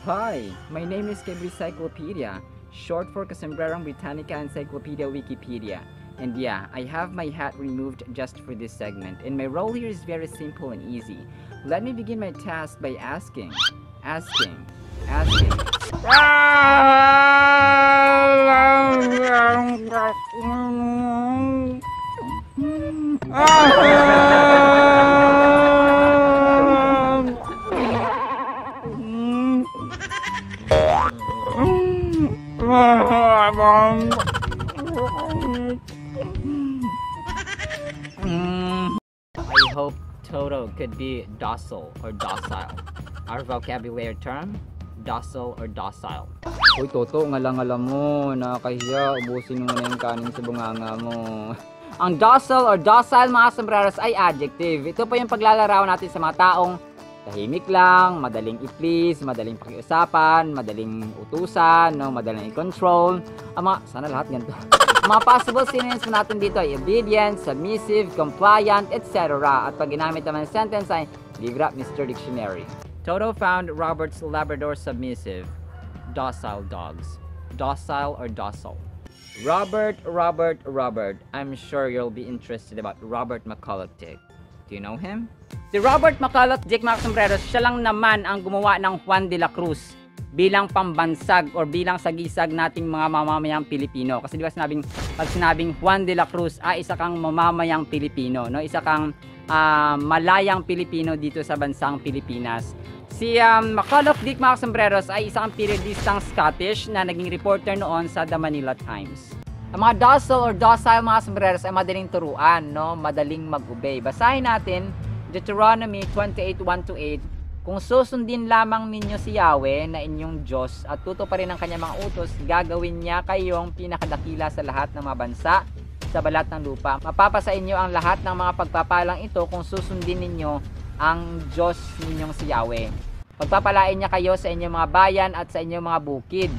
Hi, my name is Cyclopedia, short for Casombrerong Britannica Encyclopedia Wikipedia. And yeah, I have my hat removed just for this segment, and my role here is very simple and easy. Let me begin my task by asking. I hope Toto could be docile or docile. Our vocabulary term, docile or docile. Uy, Toto, ngalang-ngala mo. Nakakahiya. Ubusin mo na yung kanin sa bunganga mo. Ang docile or docile, mga sombreros, ay adjective. Ito po yung paglalarawan natin sa mga taong tahimik lang, madaling i-please, madaling pakiusapan, madaling utusan, no? Madaling i-control. Sana lahat ganito. Mga possible synonyms natin dito ay obedient, submissive, compliant, etc. At pag ginamit naman ng sentence ay leave it up, Mr. Dictionary. Toto found Robert's Labrador submissive. Docile dogs. Docile or docile? Robert. I'm sure you'll be interested about Robert McCulloch Dick. Do you know him? Si Robert McCulloch Dick, mga sombreros, siya lang naman ang gumawa ng Juan de la Cruz bilang pambansag or bilang sagisag nating mga mamamayang Pilipino. Kasi di ba pag sinabing Juan de la Cruz ay isa kang mamamayang Pilipino, no? Isa kang malayang Pilipino dito sa bansang Pilipinas. Si McCulloch Dick, mga sombreros, ay isang periodistang Scottish na naging reporter noon sa The Manila Times. Ang mga docile mga sombreros ay madaling turuan, no? Madaling mag-obey. Basahin natin Deuteronomy 28:1-8. Kung susundin lamang ninyo si Yahweh na inyong Diyos at tutuparin ang kanyang mga utos, gagawin niya kayong pinakadakila sa lahat ng mga bansa sa balat ng lupa. Mapapasa inyo ang lahat ng mga pagpapalang ito kung susundin ninyo ang Diyos ninyong si Yahweh. Pagpapalain niya kayo sa inyong mga bayan at sa inyong mga bukid.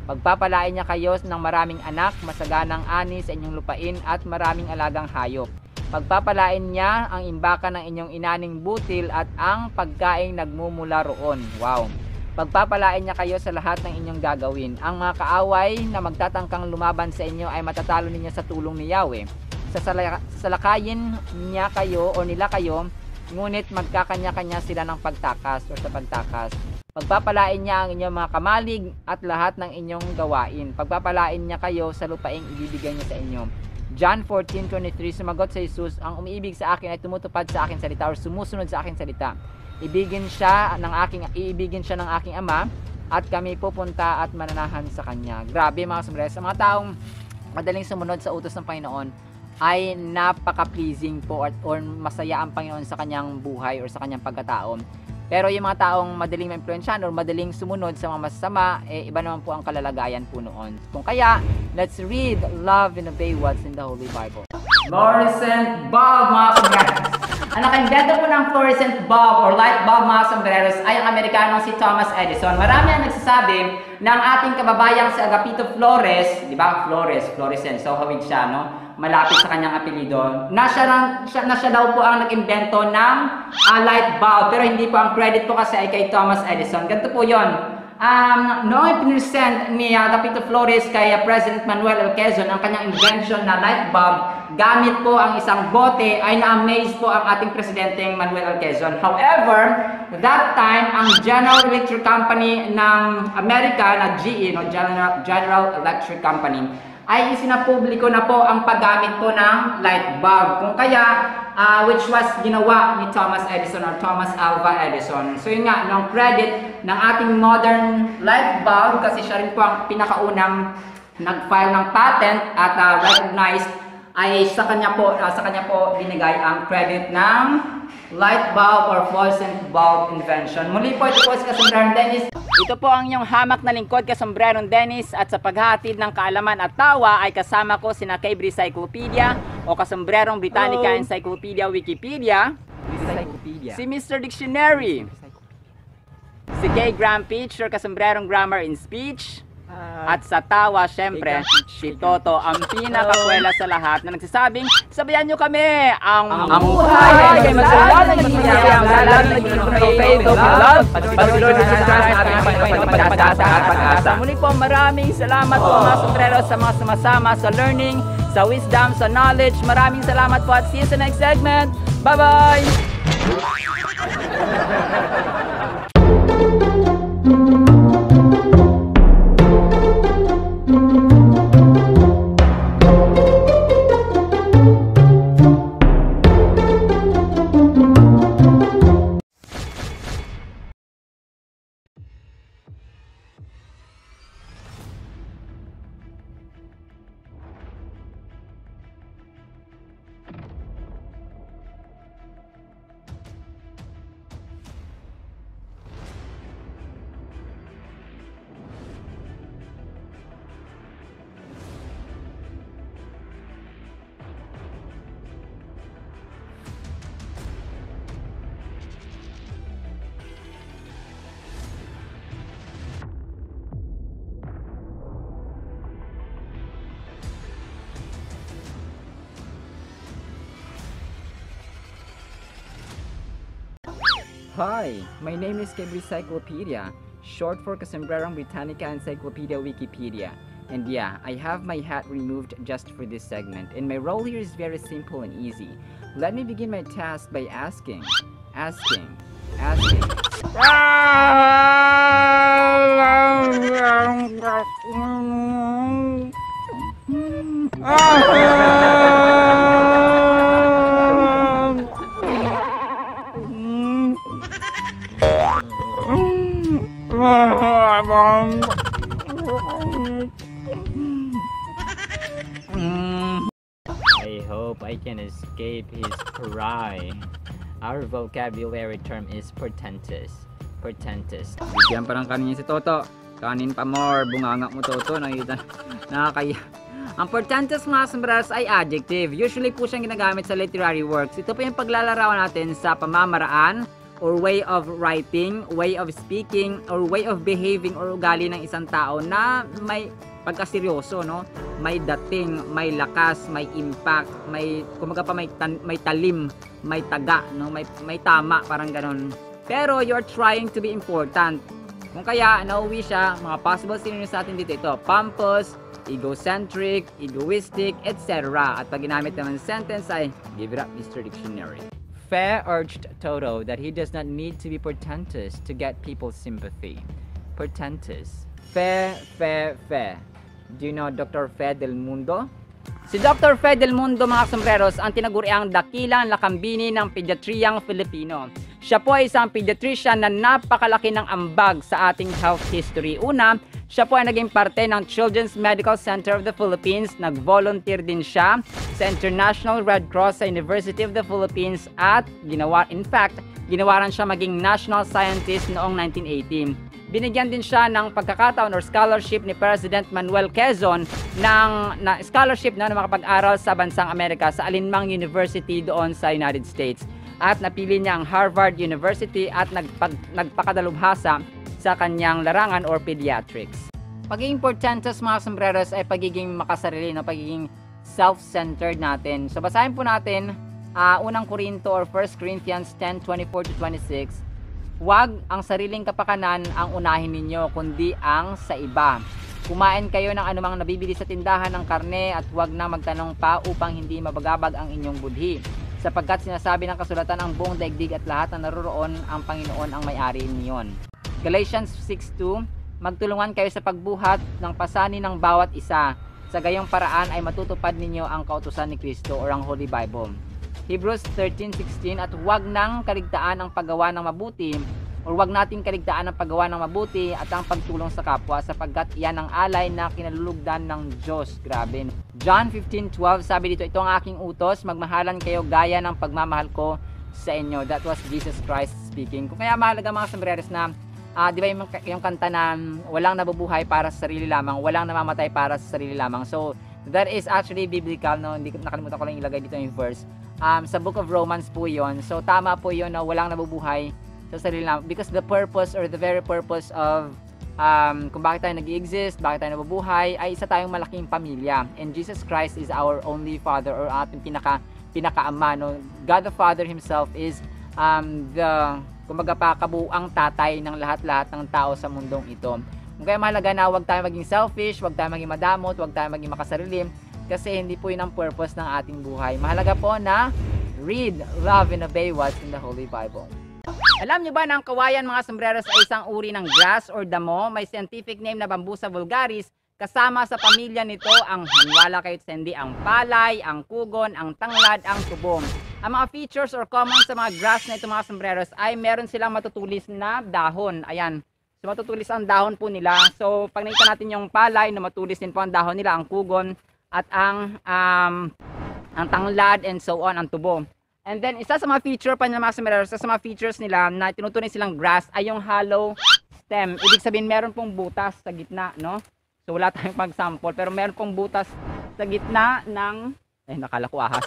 Pagpapalain niya kayo ng maraming anak, masaganang ani sa inyong lupain at maraming alagang hayop. Pagpapalain niya ang imbakan ng inyong inaning butil at ang pagkaing nagmumula roon. Wow! Pagpapalain niya kayo sa lahat ng inyong gagawin. Ang mga kaaway na magtatangkang lumaban sa inyo ay matatalo ninyo sa tulong ni Yahweh. Sasalakayin niya kayo o nila kayo, ngunit magkakanya-kanya sila ng pagtakas o sa pagtakas. Pagpapalain niya ang inyong mga kamalig at lahat ng inyong gawain. Pagpapalain niya kayo sa lupaing ibibigay niya sa inyo. John 14:23, sumagot sa Jesus, ang umiibig sa akin ay tumutupad sa aking salita or sumusunod sa aking salita. Iibigin siya ng aking ama at kami pupunta at mananahan sa kanya. Grabe mga sombreros, mga taong madaling sumunod sa utos ng Panginoon ay napaka-pleasing po or masaya ang Panginoon sa kanyang buhay or sa kanyang pagkatao. Pero yung mga taong madaling ma-influensyan or madaling sumunod sa mga masasama, iba naman po ang kalalagayan po noon. Kung kaya, let's read, love, and obey what's in the Holy Bible. Fluorescent bulb, mga sombreros. Ang naka-invento po ng fluorescent bulb or light bulb, mga sombreros, ay ang Amerikanong si Thomas Edison. Marami ang nagsasabi ng ating kababayang si Agapito Flores, di ba? Fluorescent, so hawig siya, no? Malapit sa kanyang apelido, na siya daw po ang nag-imbento ng light bulb, pero hindi po ang credit po kasi ay kay Thomas Edison. Ganito po yon. Noong ipinresent ni Agapito Flores kay President Manuel L. Quezon ang kanyang invention na light bulb, gamit po ang isang bote, ay na-amaze po ang ating presidenteng Manuel L. Quezon. However, that time, ang General Electric Company ng Amerika na GE, no, General Electric Company, ay isinapubliko na po ang paggamit po ng light bulb. Kung kaya, which was ginawa ni Thomas Edison or Thomas Alva Edison. So yun nga, ng credit ng ating modern light bulb, kasi siya rin po ang pinakaunang nag-file ng patent at recognized, ay sa kanya po binigay ang credit ng light bulb or fluorescent bulb invention. Muli po, ito po si Kasombrerong Dennis. Ito po ang inyong hamak na lingkod, Kasombrerong Dennis, at sa paghahatid ng kaalaman at tawa ay kasama ko sina Kebri Cyclopedia o Casombrerong Britannica Encyclopedia Wikipedia, si Mr. Dictionary, si Gay Graham Peach or Casombrerong Grammar in Speech, at sa tawa, syempre, si Toto, ang pinakakwela sa lahat na nagsasabing, sabayan nyo kami, ang buhay ay masalanan ng hindi ang lalo ng love, at si Lord sa ating Panginoong pag-asa at pag-asa. Muli po, maraming salamat po mga sombreros sa mga sumasama sa learning, sa wisdom, sa knowledge. Maraming salamat po at see you sa next segment. Bye-bye! Hi, my name is Cyclopedia, short for Casombrerong Britannica Encyclopedia Wikipedia. And yeah, I have my hat removed just for this segment, and my role here is very simple and easy. Let me begin my task by asking. I hope I can escape his cry. Our vocabulary term is portentous. Bigyan pa ng kanin si Toto. Kanin pa more. Bunganga mo, Toto. Nakakaya. Ang portentous, mga sombreros, ay adjective. Usually po siyang ginagamit sa literary works. Ito po yung paglalarawan natin sa pamamaraan or way of writing, way of speaking, or way of behaving or ugali ng isang tao na may pagkaseryoso, no? May dating, may lakas, may impact, may kumaga pa may talim, may taga, no? May tama, parang ganon. Pero you're trying to be important. Kung kaya nauwi siya, mga possible synonyms natin dito, ito pompous, egocentric, egoistic, etc. At pag ginamit naman sentence ay give it up, Mr. Dictionary. Fe urged Toto that he does not need to be portentous to get people's sympathy. Portentous. Fe. Do you know Dr. Fe del Mundo? Si Dr. Fe del Mundo, mga sombreros, ang tinaguriang dakilang lakambini ng pediatriyang Filipino. Siya po ay isang pediatrician na napakalaki ng ambag sa ating health history. Una, siya po ay naging parte ng Children's Medical Center of the Philippines. Nag-volunteer din siya sa International Red Cross sa University of the Philippines at ginawaran siya maging national scientist noong 1918. Binigyan din siya ng pagkakataon or scholarship ni President Manuel Quezon na scholarship na makapag-aral sa bansang Amerika sa alinmang university doon sa United States. At napili niya ang Harvard University at nagpakadalubhasa sa kanyang larangan or pediatrics. Pagiging portentous, mga sombreros, ay pagiging makasarili, pagiging self-centered natin. So basahin po natin unang Korinto or 1 Corinthians 10:24-26. Huwag ang sariling kapakanan ang unahin ninyo, kundi ang sa iba. Kumain kayo ng anumang nabibili sa tindahan ng karne at huwag na magtanong pa upang hindi mabagabag ang inyong budhi. Sapagkat sinasabi ng kasulatan ang buong daigdig at lahat na naroroon ang Panginoon ang may-ari niyon. Galatians 6:2, magtulungan kayo sa pagbuhat ng pasanin ng bawat isa. Sa gayong paraan ay matutupad ninyo ang kautusan ni Kristo or ang Holy Bible. Hebrews 13:16, at huwag nang kaligtaan ang paggawa ng mabuti or huwag nating kaligtaan ang paggawa ng mabuti at ang pagtulong sa kapwa sapagkat iyan ang alay na kinalulugdan ng Diyos. Grabe. John 15:12, sabi dito, ito ang aking utos, magmahalan kayo gaya ng pagmamahal ko sa inyo. That was Jesus Christ speaking. Kung kaya mahalaga, mga sombreros, na di ba yung kanta na walang nabubuhay para sa sarili lamang, walang namamatay para sa sarili lamang. So that is actually biblical, no? Hindi, nakalimutan ko lang ilagay dito yung verse. Sa book of Romans po yon. So tama po yon na walang nabubuhay sa sarili lamang, because the purpose or the very purpose of kung bakit tayo nag-exist, bakit tayo nabubuhay, ay isa tayong malaking pamilya, and Jesus Christ is our only Father or ating pinaka-ama, no? God the Father himself is kumbaga pa kabuuang tatay ng lahat-lahat ng tao sa mundong ito. Kaya mahalaga na huwag tayo maging selfish, huwag tayo maging madamot, huwag tayo maging makasarili, kasi hindi po yun ang purpose ng ating buhay. Mahalaga po na read, love, and obey what's in the Holy Bible. Alam nyo ba na ang kawayan mga sombreros ay isang uri ng grass or damo? May scientific name na Bambusa vulgaris. Kasama sa pamilya nito ang hanwala kahit hindi, ang palay, ang kugon, ang tanglad, ang tubo. Ang mga features or common sa mga grass na ito mga sombreros ay meron silang matutulis na dahon. Ayan. So matutulis ang dahon po nila. So pag nakita natin yung palay na matulis din po ang dahon nila, ang kugon at ang tanglad and so on, ang tubo. And then isa sa mga feature pa ng mga sombreros, isa sa mga features nila na tinuturing silang grass ay yung hollow stem. Ibig sabihin meron pong butas sa gitna, no? So wala tayong pag-sample pero meron pong butas sa gitna ng nakala ko ahas.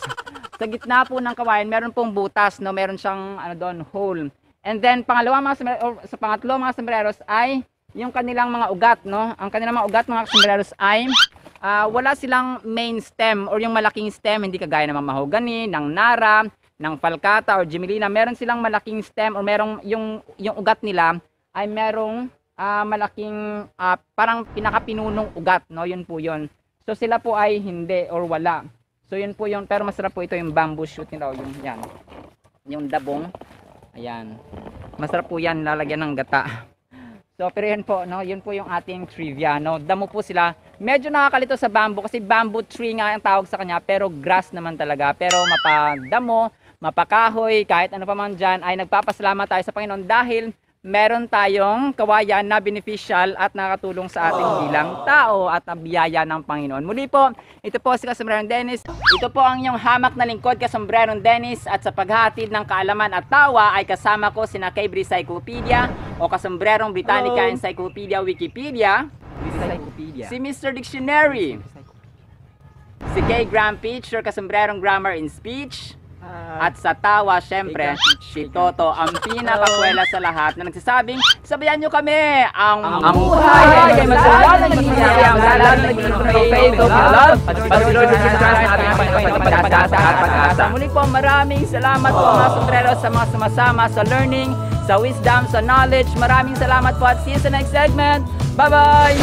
Sa gitna po ng kawayan meron pong butas, no, meron siyang hole. And then pangalawa mga sombreros, sa pangatlo mga sombreros ay yung kanilang mga ugat, no. Ang kanilang mga ugat mga sombreros ay wala silang main stem or yung malaking stem, hindi kagaya ng mahogany, ng nara, ng falcata or gemelina. Meron silang malaking stem or merong yung ugat nila ay merong malaking parang pinakapinunong ugat, no, yun po yun. So sila po ay hindi or wala. So yun po yun, pero masarap po ito yung bamboo shoot nila, yung yan. Yung dabong. Ayan. Masarap po yan, lalagyan ng gata. So pero yun po, no, yun po yung ating trivia, no. Damo po sila. Medyo nakakalito sa bamboo kasi bamboo tree nga ang tawag sa kanya, pero grass naman talaga. Pero mapadamo, mapakahoy, kahit ano pa man dyan, ay nagpapasalamat tayo sa Panginoon dahil meron tayong kawayan na beneficial at nakatulong sa ating bilang tao at biyaya ng Panginoon. Muli po, ito po si Kasombrerong Dennis. Ito po ang inyong hamak na lingkod, Kasombrerong Dennis, at sa paghatid ng kaalaman at tawa ay kasama ko sina Cambry Cyclopedia o Kasombrerong Britannica Encyclopedia Wikipedia, si Mr. Dictionary, si K. Graham Peach or Kasombrerong Grammar in Speech, at sa tawa, syempre, si Toto, ang pinakakwela sa lahat na nagsasabing, sabayan nyo kami, ang buhay ay masalanan ng ginagawa, masalanan ng ginagawa, pag-asa. Muli po, maraming salamat po mga sombreros sa mga sumasama sa learning, sa wisdom, sa knowledge. Maraming salamat po at see you sa next segment. Bye-bye!